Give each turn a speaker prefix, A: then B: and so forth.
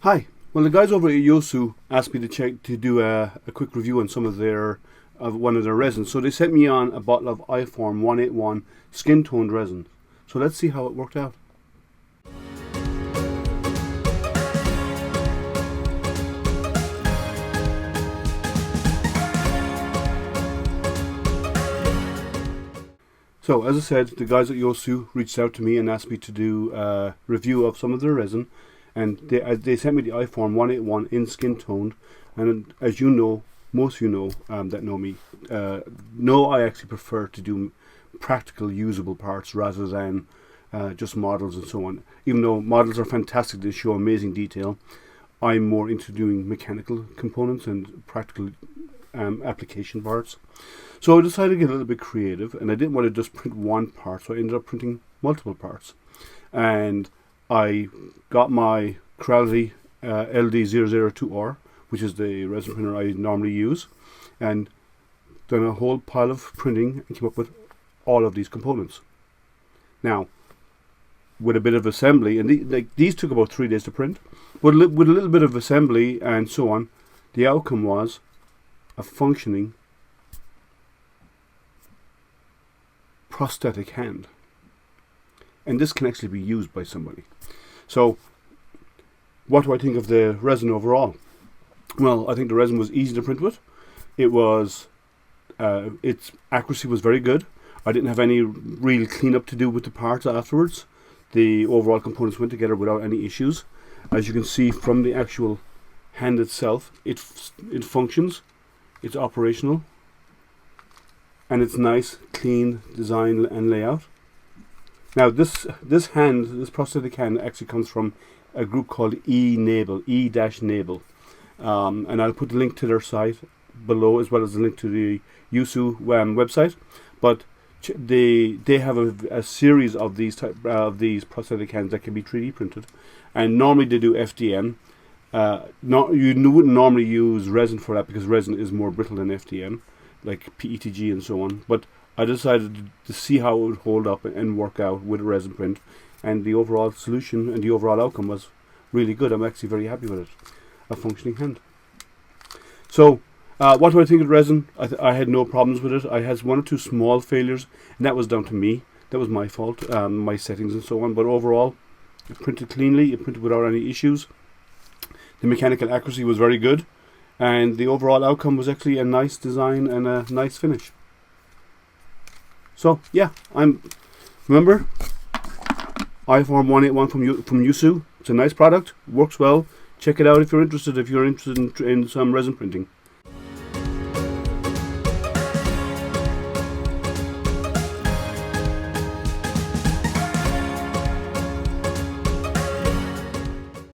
A: Hi. Well, the guys over at YOUSU asked me to do a quick review on some of one of their resins. So they sent me on a bottle of IForm 181 Skin Toned resin. So let's see how it worked out. So as I said, the guys at YOUSU reached out to me and asked me to do a review of some of their resin. And they sent me the iForm 181 in Skin Toned, and as you know, most of you know that know me, know I actually prefer to do practical, usable parts rather than just models and so on. Even though models are fantastic, they show amazing detail, I'm more into doing mechanical components and practical application parts. So I decided to get a little bit creative, and I didn't want to just print one part, so I ended up printing multiple parts. And I got my Creality LD002R, which is the resin printer I normally use, and done a whole pile of printing and came up with all of these components. Now, with a bit of assembly, and these took about 3 days to print, but with a little bit of assembly and so on, the outcome was a functioning prosthetic hand. And this can actually be used by somebody. So, what do I think of the resin overall? Well, I think the resin was easy to print with. It was, its accuracy was very good. I didn't have any real cleanup to do with the parts afterwards. The overall components went together without any issues. As you can see from the actual hand itself, it functions, it's operational, and it's nice, clean design and layout. Now this prosthetic hand actually comes from a group called E-Nable, and I'll put the link to their site below as well as the link to the YOUSU website. But they have a series of these prosthetic hands that can be 3D printed, and normally they do FDM. You wouldn't normally use resin for that because resin is more brittle than FDM, like PETG and so on. But I decided to see how it would hold up and work out with a resin print, and the overall solution and the overall outcome was really good. I'm actually very happy with it. A functioning hand. So, what do I think of resin? I had no problems with it. I had 1 or 2 small failures, and that was down to me. That was my fault, my settings and so on. But overall, it printed cleanly. It printed without any issues. The mechanical accuracy was very good, and the overall outcome was actually a nice design and a nice finish. So yeah, remember iForm 181 from YOUSU. It's a nice product, works well. Check it out if you're interested in some resin printing.